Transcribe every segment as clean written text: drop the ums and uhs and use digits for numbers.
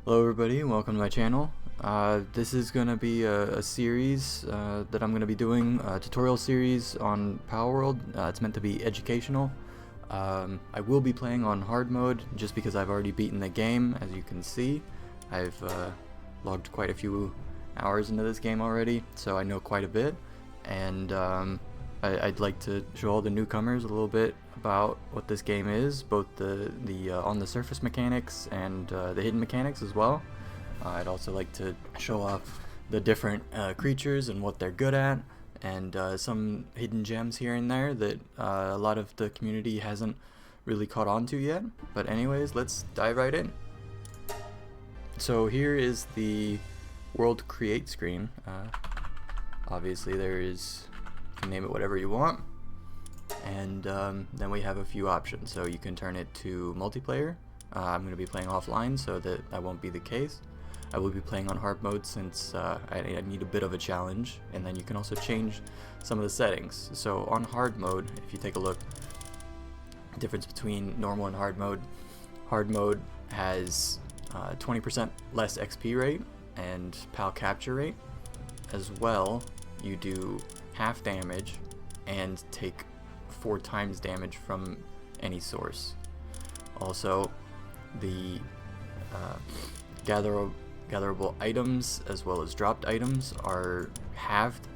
Hello everybody, welcome to my channel. This is going to be a series that I'm going to be doing, a tutorial series on Palworld. It's meant to be educational. I will be playing on hard mode just because I've already beaten the game. As you can see, I've logged quite a few hours into this game already, so I know quite a bit. And I'd like to show all the newcomers a little bit about what this game is, both the on the surface mechanics and the hidden mechanics as well. I'd also like to show off the different creatures and what they're good at, and some hidden gems here and there that a lot of the community hasn't really caught on to yet. But anyways, let's dive right in. So here is the world create screen. Obviously there is, you can name it whatever you want, and then we have a few options. So you can turn it to multiplayer. I'm going to be playing offline, so that won't be the case. I will be playing on hard mode since I need a bit of a challenge, and then you can also change some of the settings. So on hard mode, if you take a look, the difference between normal and hard mode has 20% less XP rate and PAL capture rate. As well, you do half damage and take 4 times damage from any source. Also, the gatherable items as well as dropped items are halved,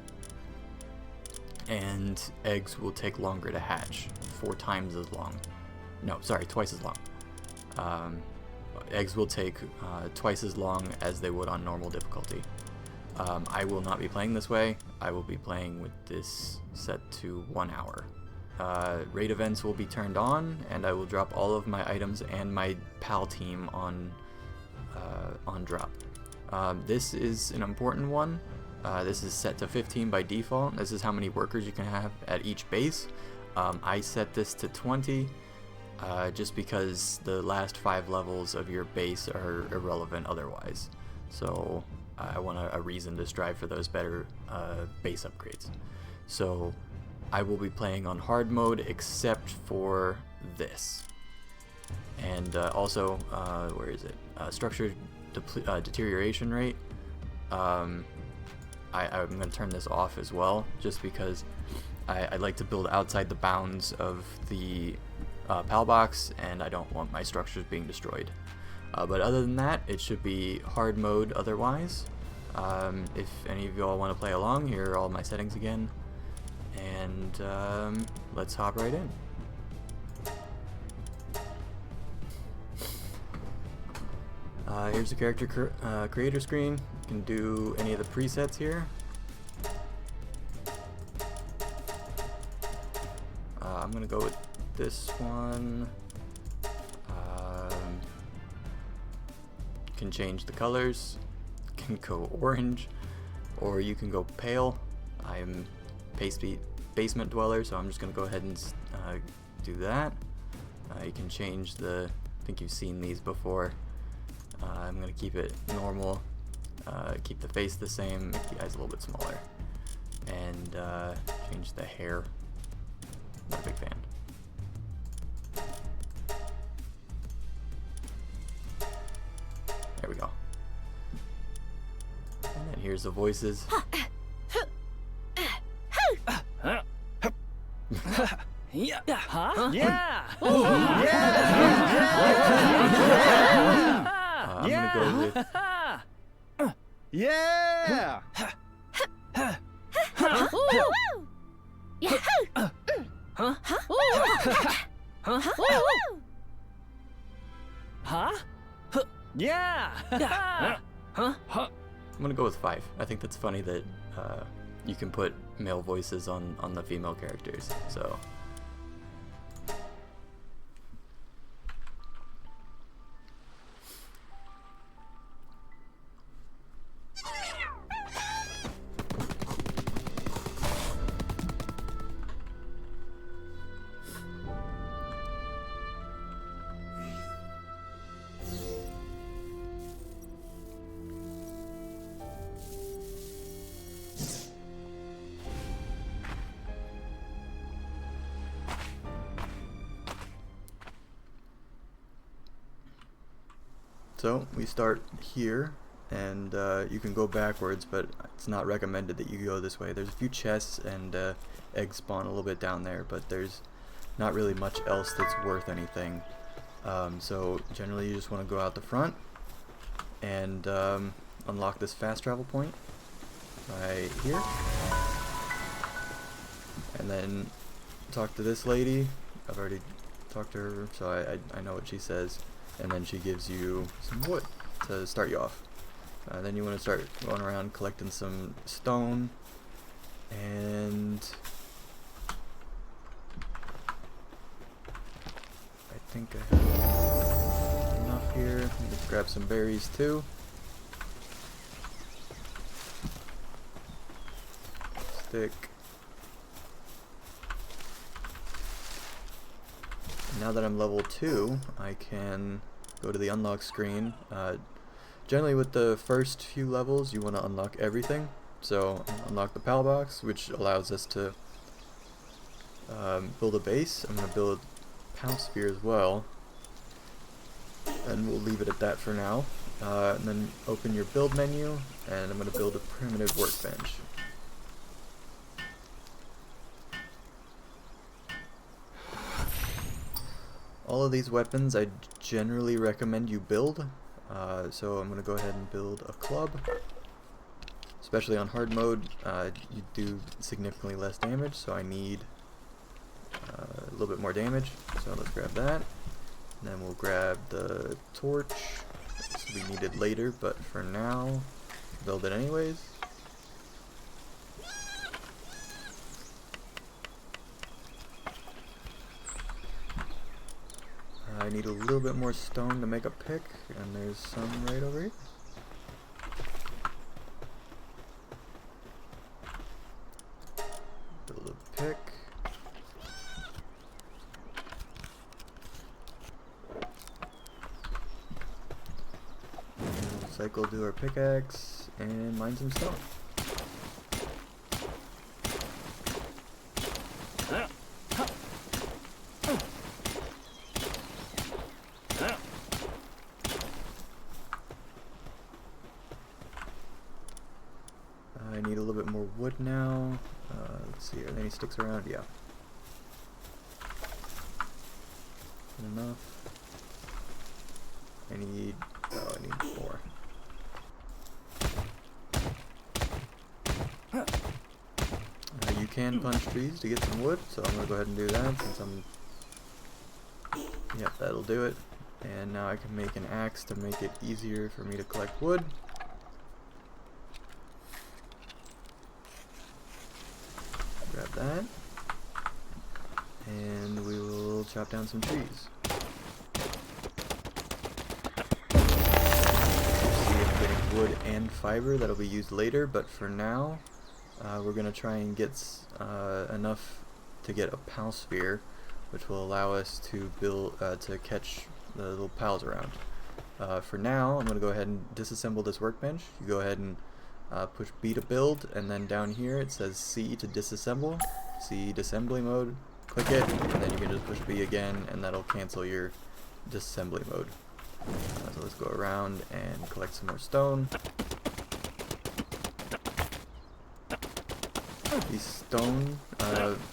and eggs will take longer to hatch, 4 times as long. No, sorry, twice as long. Eggs will take twice as long as they would on normal difficulty. I will not be playing this way. I will be playing with this set to 1 hour. Raid events will be turned on, and I will drop all of my items and my PAL team on drop. This is an important one. This is set to 15 by default. This is how many workers you can have at each base. I set this to 20 just because the last 5 levels of your base are irrelevant otherwise. So I want a reason to strive for those better base upgrades. So I will be playing on hard mode except for this. And also, where is it? Structure deterioration rate. I'm going to turn this off as well, just because I like to build outside the bounds of the PAL box, and I don't want my structures being destroyed. But other than that, it should be hard mode otherwise. If any of y'all want to play along, here are all my settings again. And let's hop right in. Here's the character creator screen. You can do any of the presets here. I'm gonna go with this one. You can change the colors. You can go orange, or you can go pale. I'm basement dweller, so I'm just gonna go ahead and do that. You can change the, I think you've seen these before. I'm gonna keep it normal, keep the face the same, make the eyes a little bit smaller, and change the hair. Not a big fan. There we go. And then here's the voices. Yeah. Huh? Yeah. I'm gonna go with yeah. Huh? Yeah. I'm gonna go with 5. I think that's funny that you can put male voices on the female characters. So. So we start here, and you can go backwards, but it's not recommended that you go this way. There's a few chests and eggs spawn a little bit down there, but there's not really much else that's worth anything. So generally you just want to go out the front and unlock this fast travel point right here, and then talk to this lady. I've already talked to her, so I know what she says, and then she gives you some wood to start you off. Then you want to start going around collecting some stone, and I think I have enough here. Let's grab some berries too. Stick. Now that I'm level 2, I can go to the unlock screen. Generally with the first few levels you want to unlock everything. So unlock the PAL box, which allows us to build a base. I'm going to build PAL sphere as well, and we'll leave it at that for now. And then open your build menu, and I'm going to build a primitive workbench. All of these weapons I generally recommend you build, so I'm going to go ahead and build a club. Especially on hard mode, you do significantly less damage, so I need a little bit more damage, so let's grab that. And then we'll grab the torch. This will be needed later, but for now, build it anyways. I need a little bit more stone to make a pick, and there's some right over here. Build a pick. And we'll cycle do our pickaxe and mine some stone. I need a little bit more wood now. Let's see, are there any sticks around? Yeah. Enough. I need more. You can punch trees to get some wood, so I'm going to go ahead and do that since I'm... Yep, that'll do it. And now I can make an axe to make it easier for me to collect wood. Grab that, and we will chop down some trees. See, I'm getting wood and fiber that'll be used later, but for now, we're gonna try and get enough to get a PAL sphere, which will allow us to build to catch the little pals around. For now, I'm gonna go ahead and disassemble this workbench. You go ahead and push B to build, and then down here it says C to disassemble. C disassembly mode, click it, and then you can just push B again, and that'll cancel your disassembly mode. So let's go around and collect some more stone. These stone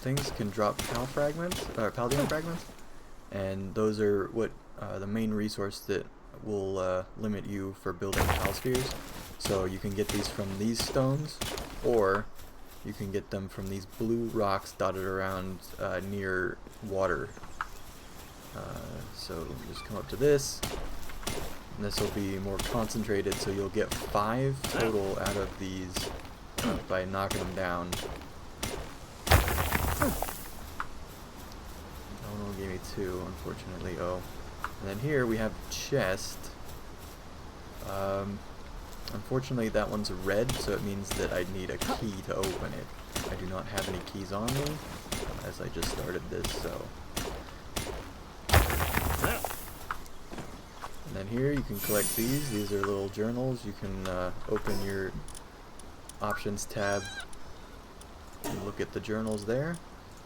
things can drop PAL fragments, or Paldium fragments, and those are what the main resource that will limit you for building PAL spheres. So you can get these from these stones, or you can get them from these blue rocks dotted around near water. So just come up to this, and this will be more concentrated, so you'll get 5 total out of these by knocking them down. That one will give me 2, unfortunately. Oh. And then here we have chest. Unfortunately that one's red, so it means that I need a key to open it. I do not have any keys on me, as I just started this, so. And then here you can collect these. These are little journals. You can open your options tab and look at the journals there.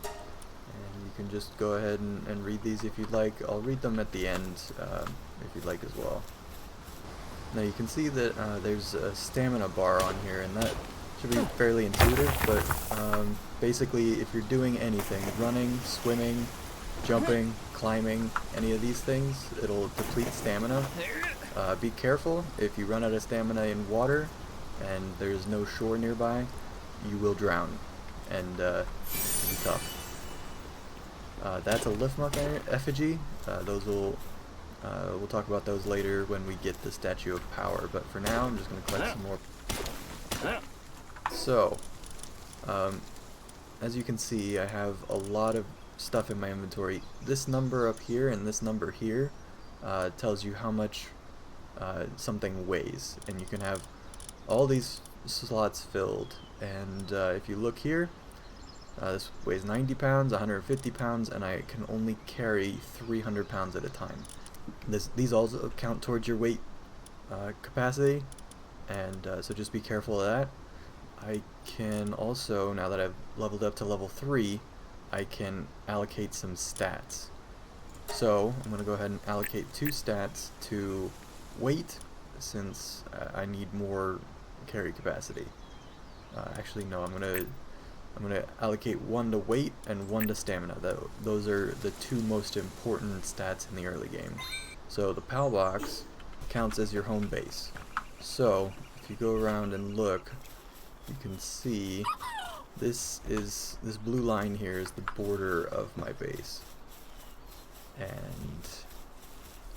And you can just go ahead and read these if you'd like. I'll read them at the end if you'd like as well. Now you can see that there's a stamina bar on here, and that should be fairly intuitive, but basically if you're doing anything, running, swimming, jumping, climbing, any of these things, it'll deplete stamina. Be careful, if you run out of stamina in water and there's no shore nearby, you will drown, and it'll be tough. That's a Liftmuck effigy. Those will we'll talk about those later when we get the Statue of Power, but for now I'm just going to collect some more. So, as you can see, I have a lot of stuff in my inventory. This number up here and this number here tells you how much something weighs, and you can have all these slots filled. And if you look here, this weighs 90 pounds, 150 pounds, and I can only carry 300 pounds at a time. These also count towards your weight capacity, and so just be careful of that. I can also, now that I've leveled up to level 3, I can allocate some stats. So I'm going to go ahead and allocate 2 stats to weight, since I need more carry capacity. Actually no, I'm going to allocate 1 to weight and 1 to stamina. Those are the 2 most important stats in the early game. So the PAL box counts as your home base. So if you go around and look, you can see this blue line here is the border of my base. And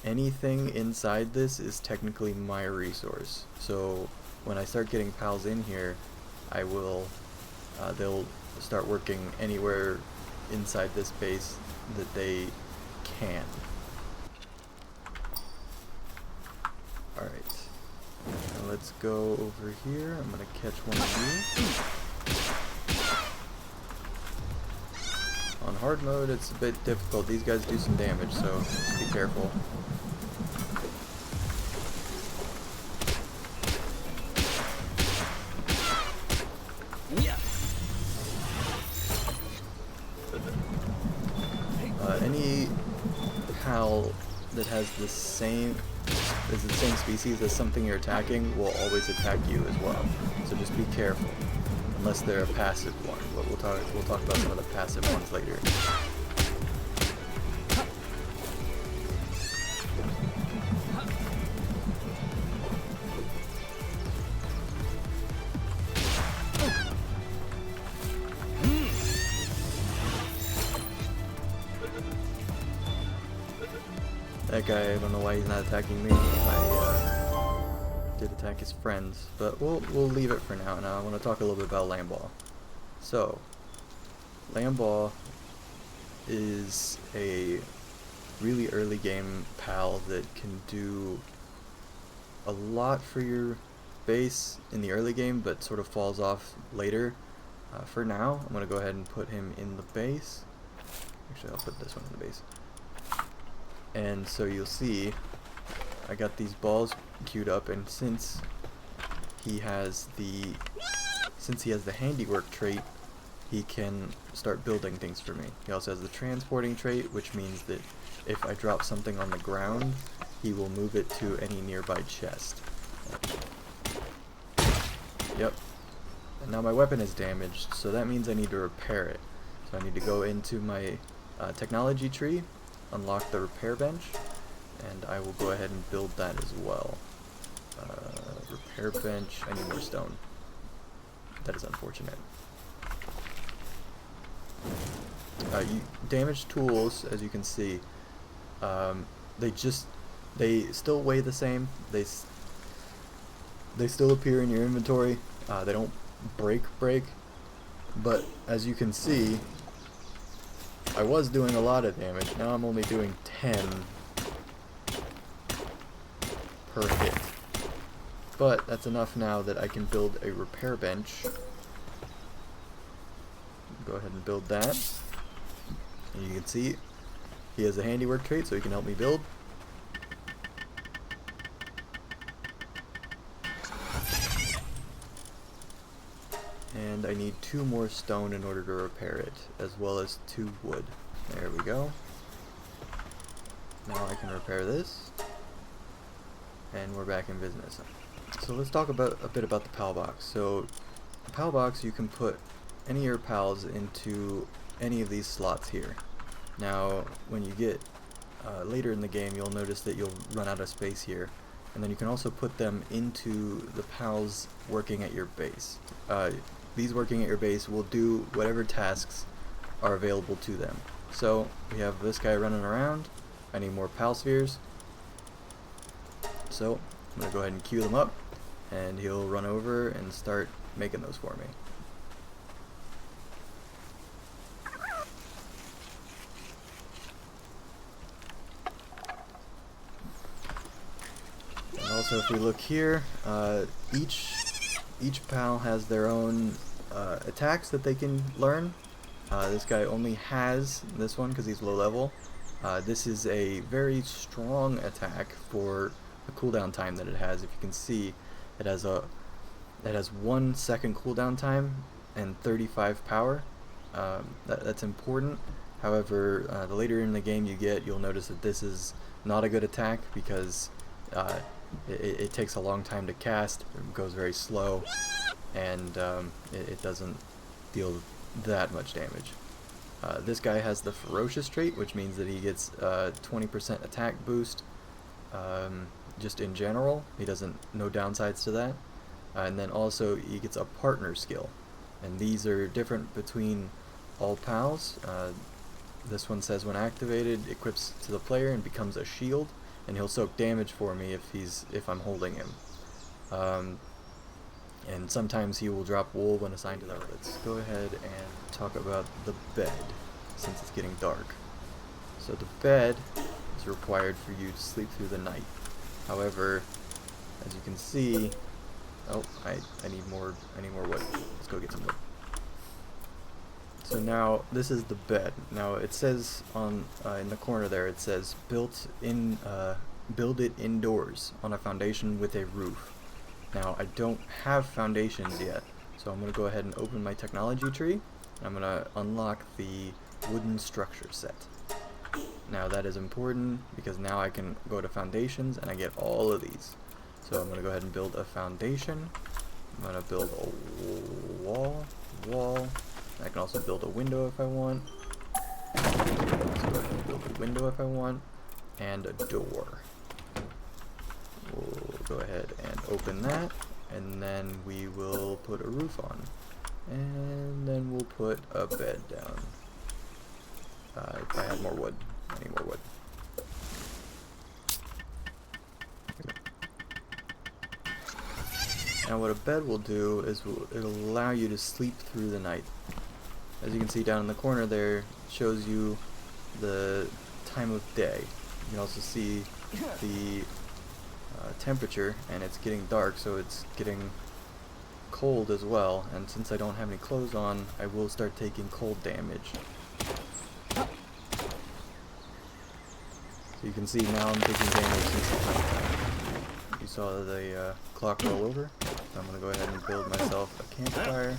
anything inside this is technically my resource. So when I start getting pals in here, I will they'll start working anywhere inside this base that they can. Alright, now let's go over here. I'm gonna catch one of you. On hard mode it's a bit difficult. These guys do some damage, so just be careful. Any PAL that has the same species as something you're attacking will always attack you as well. So just be careful, unless they're a passive one. But we'll talk about some of the passive ones later. That guy, I don't know why he's not attacking me. I did attack his friends, but we'll leave it for now. Now I want to talk a little bit about Lamball. So, Lamball is a really early game PAL that can do a lot for your base in the early game, but sort of falls off later. For now, I'm going to go ahead and put him in the base. Actually, I'll put this one in the base. And so you'll see I got these balls queued up, and since he has the handiwork trait, he can start building things for me. He also has the transporting trait, which means that if I drop something on the ground, he will move it to any nearby chest. Yep. And now my weapon is damaged, so that means I need to repair it. So I need to go into my technology tree, unlock the repair bench, and I will go ahead and build that as well. Repair bench, I need more stone. That is unfortunate. Damaged tools, as you can see, they still weigh the same. They still appear in your inventory. They don't break, but as you can see, I was doing a lot of damage. Now I'm only doing 10 per hit. But that's enough now that I can build a repair bench. Go ahead and build that. And you can see he has a handiwork trait, so he can help me build. And I need 2 more stone in order to repair it, as well as 2 wood. There we go. Now I can repair this. and we're back in business. So let's talk about a bit about the PAL box. So the PAL box, you can put any of your pals into any of these slots here. Now when you get later in the game, you'll notice that you'll run out of space here, and then you can also put them into the pals working at your base. These working at your base will do whatever tasks are available to them. So we have this guy running around. I need more pal spheres, so I'm gonna go ahead and queue them up, and he'll run over and start making those for me. And also, if we look here, each pal has their own attacks that they can learn. This guy only has this one because he's low level. This is a very strong attack for the cooldown time that it has. If you can see, it has 1 second cooldown time and 35 power. That's important. However, the later in the game you get, you'll notice that this is not a good attack because it takes a long time to cast, it goes very slow, and it doesn't deal that much damage. This guy has the ferocious trait, which means that he gets 20% attack boost just in general. He doesn't, no downsides to that. And then also he gets a partner skill, and these are different between all pals. This one says when activated, equips to the player and becomes a shield, and he'll soak damage for me if I'm holding him. And sometimes he will drop wool when assigned to that. Let's go ahead and talk about the bed, since it's getting dark. So the bed is required for you to sleep through the night. However, as you can see, oh, I need more wood. Let's go get some wood. So now this is the bed. Now it says on in the corner there, it says build it indoors on a foundation with a roof. Now I don't have foundations yet, so I'm going to go ahead and open my technology tree, and I'm going to unlock the wooden structure set. Now that is important because now I can go to foundations and I get all of these. So I'm going to go ahead and build a foundation. I'm going to build a wall. I can also build a window if I want. Let's go ahead and build a window if I want, and a door. We'll go ahead and open that, and then we will put a roof on, and then we'll put a bed down. If I had more wood, I need more wood. Now what a bed will do is it'll allow you to sleep through the night. As you can see down in the corner there, it shows you the time of day. You can also see the temperature, and it's getting dark, so it's getting cold as well. And since I don't have any clothes on, I will start taking cold damage. So you can see now I'm taking damage since the nighttime. You saw the clock roll over. So I'm going to go ahead and build myself a campfire.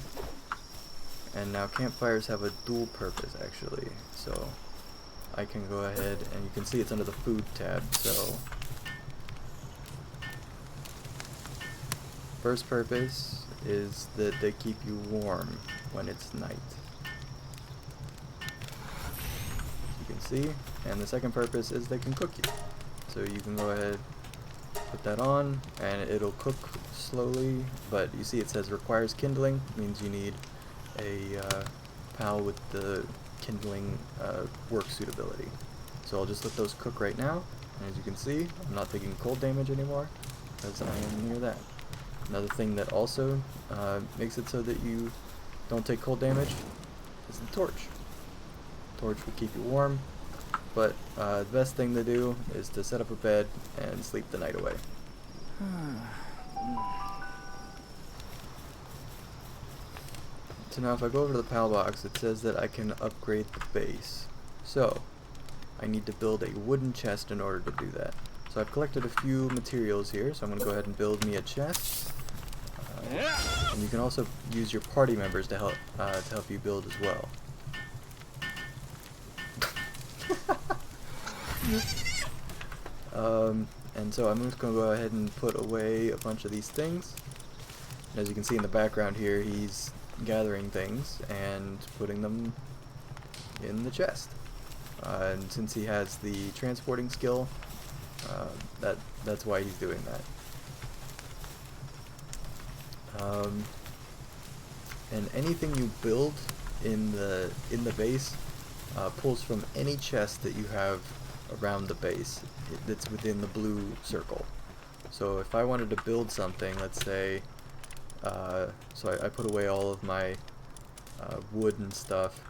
And now campfires have a dual purpose actually. So I can go ahead, and you can see it's under the food tab. So first purpose is that they keep you warm when it's night. You can see. And the second purpose is they can cook you. So you can go ahead, put that on, and it'll cook slowly, but you see it says requires kindling, means you need a pal with the kindling work suitability. So I'll just let those cook right now, and as you can see, I'm not taking cold damage anymore because I am near that. Another thing that also makes it so that you don't take cold damage is the torch. Torch will keep you warm, but the best thing to do is to set up a bed and sleep the night away. So now if I go over to the PAL box, it says that I can upgrade the base. So I need to build a wooden chest in order to do that. So I've collected a few materials here, so I'm going to go ahead and build me a chest. And you can also use your party members to help you build as well. And so I'm just going to go ahead and put away a bunch of these things. And as you can see in the background here, he's gathering things and putting them in the chest. And since he has the transporting skill, that's why he's doing that. And anything you build in the base pulls from any chest that you have around the base that's within the blue circle. So if I wanted to build something, let's say, so I put away all of my wood and stuff.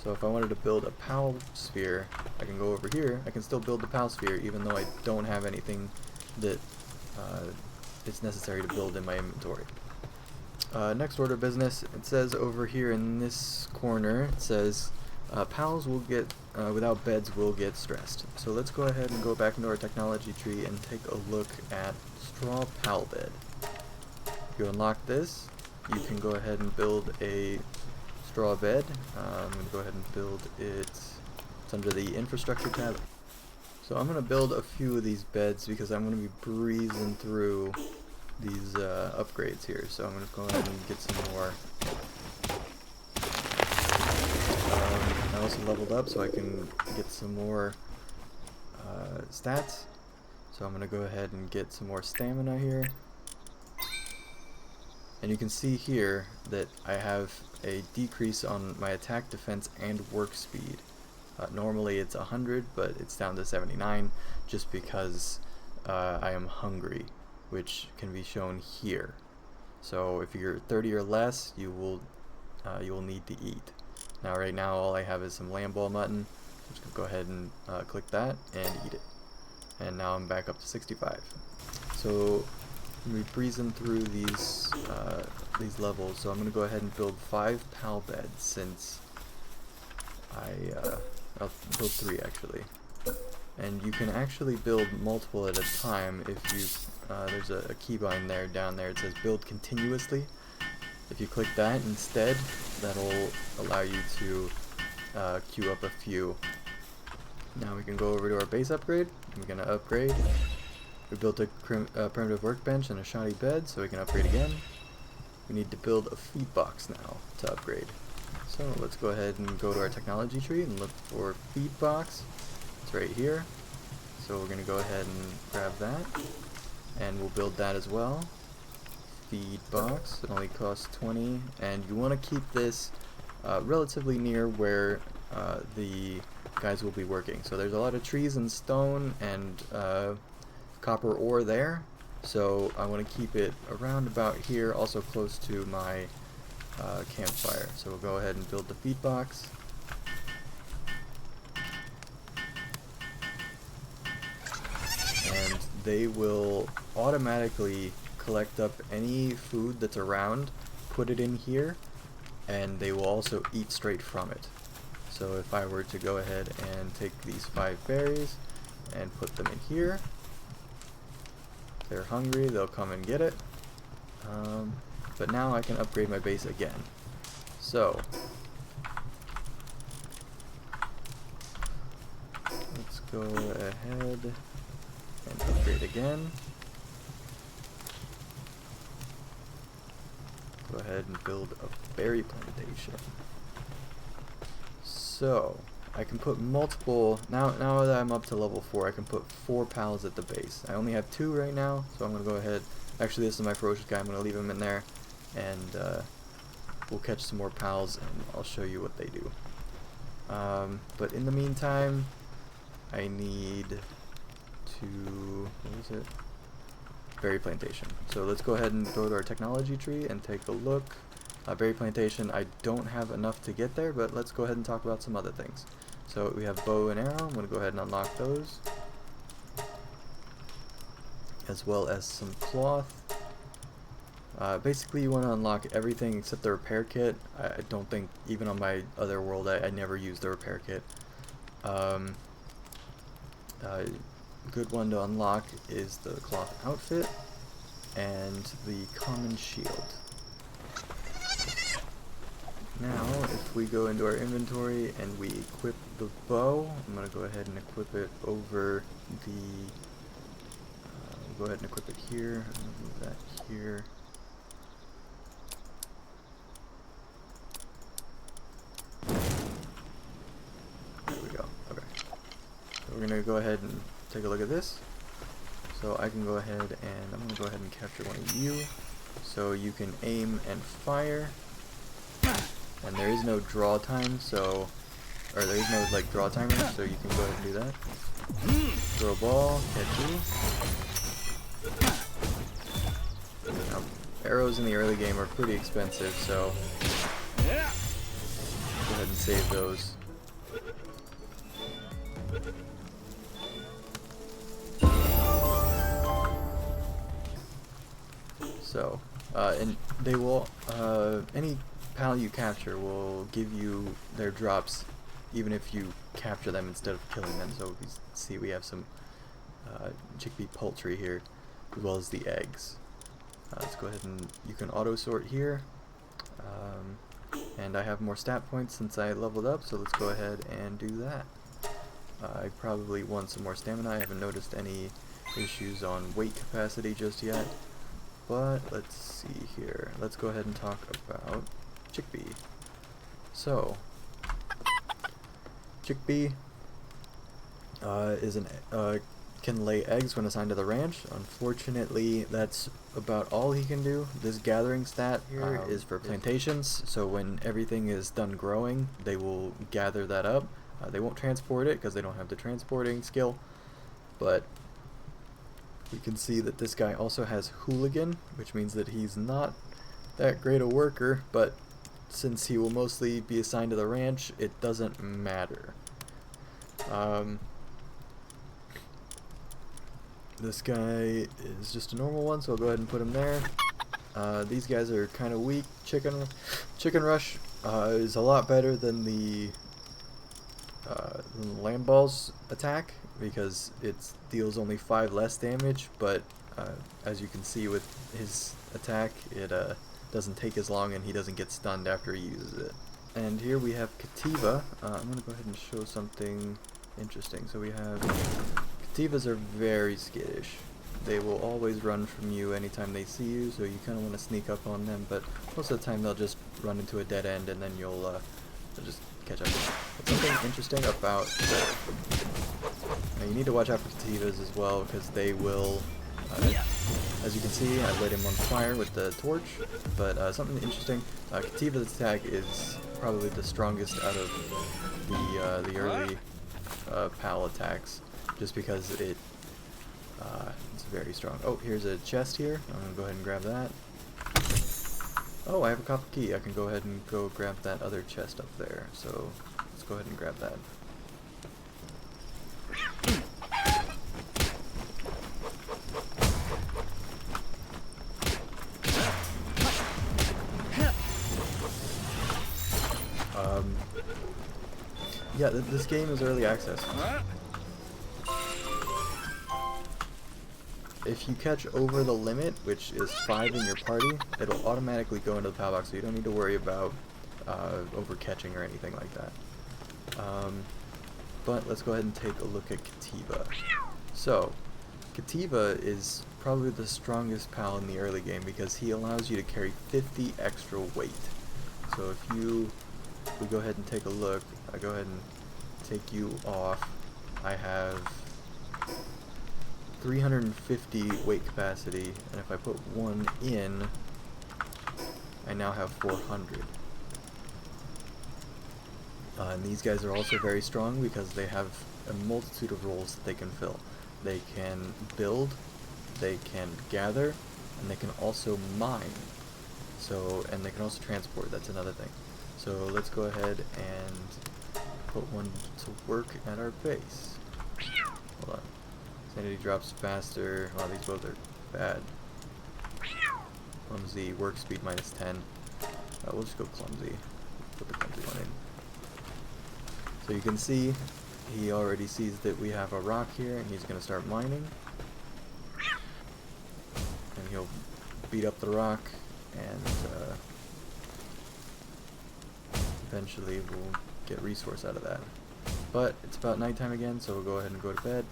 So if I wanted to build a PAL sphere, I can go over here. I can still build the PAL sphere even though I don't have anything that it's necessary to build in my inventory. Next order of business, it says over here in this corner, it says PALs will get, without beds will get stressed. So let's go ahead and go back into our technology tree and take a look at straw PAL bed. If you unlock this, you can go ahead and build a straw bed. I'm going to go ahead and build it. It's under the infrastructure tab. So I'm going to build a few of these beds because I'm going to be breezing through these upgrades here. So I'm going to go ahead and get some more. I also leveled up so I can get some more stats. So I'm going to go ahead and get some more stamina here. And you can see here that I have a decrease on my attack, defense, and work speed. Normally it's 100, but it's down to 79 just because I am hungry, which can be shown here. So if you're 30 or less, you will need to eat. Now right now all I have is some Lamball mutton. I'm just gonna go ahead and click that and eat it. And now I'm back up to 65. So we're breezing through these levels, so I'm going to go ahead and build 5 PAL beds since I'll build 3 actually. And you can actually build multiple at a time if you, there's a keybind there down there, it says build continuously. If you click that instead, that'll allow you to queue up a few. Now we can go over to our base upgrade. We're going to upgrade. We built a primitive workbench and a shoddy bed, so we can upgrade again. We need to build a feed box now to upgrade. So let's go ahead and go to our technology tree and look for feed box. It's right here. So we're going to go ahead and grab that, and we'll build that as well. Feed box, it only costs 20, and you want to keep this relatively near where the guys will be working. So there's a lot of trees and stone and copper ore there, so I want to keep it around about here, also close to my campfire. So we'll go ahead and build the feed box. And they will automatically collect up any food that's around, put it in here, and they will also eat straight from it. So if I were to go ahead and take these 5 berries and put them in here, they're hungry, they'll come and get it. But now I can upgrade my base again. So let's go ahead and upgrade again. Go ahead and build a berry plantation. So I can put multiple, now that I'm up to level 4, I can put 4 PALs at the base. I only have 2 right now, so I'm going to go ahead, actually this is my ferocious guy, I'm going to leave him in there, and we'll catch some more PALs and I'll show you what they do. But in the meantime, I need to, what is it? Berry plantation. So let's go ahead and go to our technology tree and take a look. Berry plantation, I don't have enough to get there, but let's go ahead and talk about some other things. So we have bow and arrow. I'm going to go ahead and unlock those, as well as some cloth. Basically you want to unlock everything except the repair kit. I don't think, even on my other world, I never used the repair kit. Good one to unlock is the cloth outfit and the common shield. Now, if we go into our inventory and we equip the bow, I'm going to go ahead and equip it over go ahead and equip it here. I'm gonna move that here. There we go. Okay. So we're gonna go ahead and take a look at this. So I can go ahead and I'm gonna go ahead and capture one of you, so you can aim and fire. And there is no draw time, so, or there is no like draw timer, so you can go ahead and do that. Throw a ball, catch you. Now, arrows in the early game are pretty expensive, so go ahead and save those. So, and they will, any pal you capture will give you their drops even if you capture them instead of killing them. So we see we have some chickpea poultry here, as well as the eggs. Let's go ahead and you can auto sort here. And I have more stat points since I leveled up, so let's go ahead and do that. I probably want some more stamina. I haven't noticed any issues on weight capacity just yet. But let's see here. Let's go ahead and talk about Chikipi. So, Chikipi can lay eggs when assigned to the ranch. Unfortunately, that's about all he can do. This gathering stat here is for plantations, so when everything is done growing, they will gather that up. They won't transport it because they don't have the transporting skill, but we can see that this guy also has hooligan, which means that he's not that great a worker, but since he will mostly be assigned to the ranch, it doesn't matter. This guy is just a normal one, so I'll go ahead and put him there. These guys are kind of weak. Chicken Rush is a lot better than the Lamball's attack, because it deals only 5 less damage, but as you can see with his attack, it doesn't take as long and he doesn't get stunned after he uses it. And here we have Cattiva. I'm going to go ahead and show something interesting. So we have Cattivas are very skittish. They will always run from you anytime they see you, so you kind of want to sneak up on them, but most of the time they'll just run into a dead end and then you'll just catch up. But something interesting about now you need to watch out for Cattivas as well, because they will, as you can see, I lit him on fire with the torch, but something interesting, Cattiva's attack is probably the strongest out of the early PAL attacks, just because it's very strong. Oh, here's a chest here. I'm going to go ahead and grab that. Oh, I have a copper key. I can go ahead and go grab that other chest up there. So let's go ahead and grab that. Yeah, this game is early access. If you catch over the limit, which is 5 in your party, it'll automatically go into the PAL box, so you don't need to worry about over catching or anything like that. But let's go ahead and take a look at Cattiva. So, Cattiva is probably the strongest PAL in the early game because he allows you to carry 50 extra weight. So if we go ahead and take a look, I go ahead and take you off. I have 350 weight capacity, and if I put one in, I now have 400. And these guys are also very strong because they have a multitude of roles that they can fill. They can build, they can gather, and they can also mine. So, and they can also transport, that's another thing. So let's go ahead and put one to work at our base. Hold on. Sanity drops faster. Wow, these both are bad. Clumsy, work speed minus 10. We'll just go clumsy. Put the clumsy one in. So you can see, he already sees that we have a rock here, and he's going to start mining. And he'll beat up the rock, and eventually we'll get resource out of that. But it's about nighttime again, so we'll go ahead and go to bed.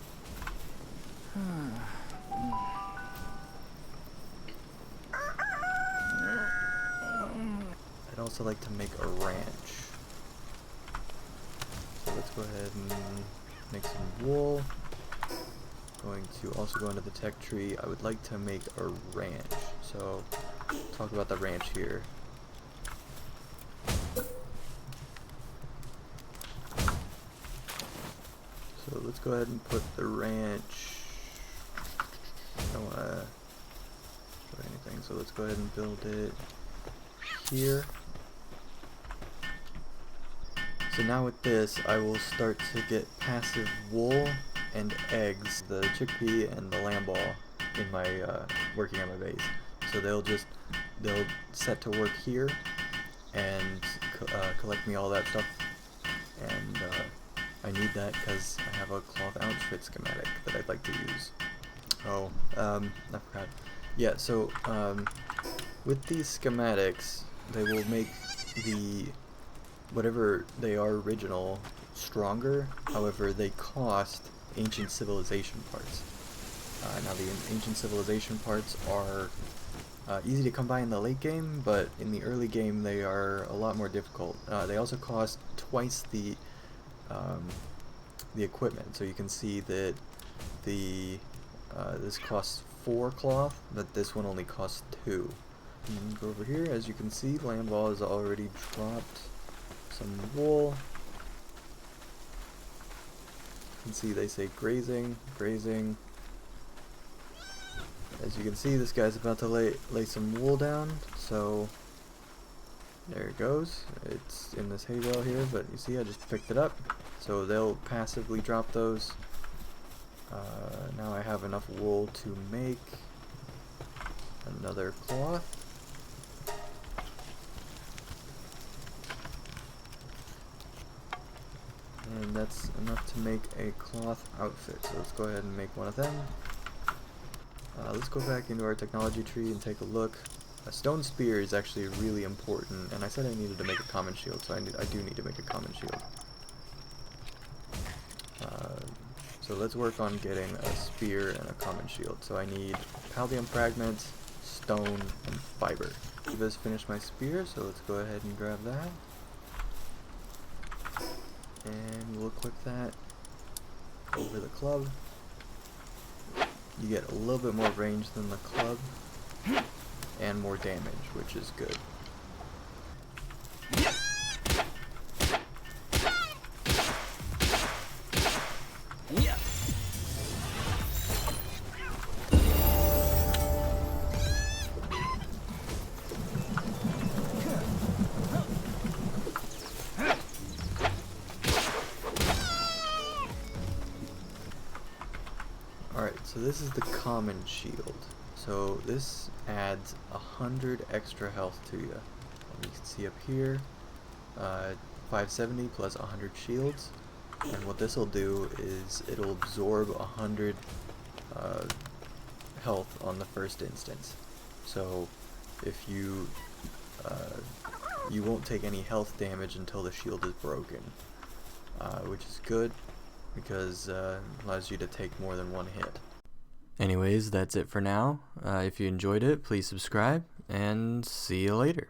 also like to make a ranch. So let's go ahead and make some wool. Going to also go into the tech tree. I would like to make a ranch. So talk about the ranch here. So let's go ahead and put the ranch. I don't want to show anything, so let's go ahead and build it here. So now with this, I will start to get passive wool and eggs, the Chikipi and the Lamball in my working on my base. So they'll set to work here and collect me all that stuff. And I need that because I have a cloth outfit schematic that I'd like to use. Oh, I forgot. Yeah, so with these schematics, they will make the whatever they are original stronger. However, they cost ancient civilization parts. Now the ancient civilization parts are easy to come by in the late game, but in the early game they are a lot more difficult. They also cost twice the equipment. So you can see that the this costs 4 cloth, but this one only costs 2. And go over here, as you can see, Lamball has already dropped some wool. You can see they say grazing, grazing. As you can see, this guy's about to lay some wool down, so there it goes. It's in this hay bale here, but you see I just picked it up. So they'll passively drop those. Now I have enough wool to make another cloth. And that's enough to make a cloth outfit. So let's go ahead and make one of them. Let's go back into our technology tree and take a look. A stone spear is actually really important, and I said I needed to make a common shield, so I do need to make a common shield. So let's work on getting a spear and a common shield. So I need paldium fragments, stone, and fiber. I've just finished my spear, so let's go ahead and grab that. And we'll equip that over the club. You get a little bit more range than the club, and more damage, which is good. Alright, so this is the common shield. So this adds 100 extra health to you. And you can see up here, 570 plus 100 shields. And what this will do is it'll absorb 100 health on the first instance. So if you you won't take any health damage until the shield is broken, which is good because it allows you to take more than one hit. Anyways, that's it for now. If you enjoyed it, please subscribe, and see you later.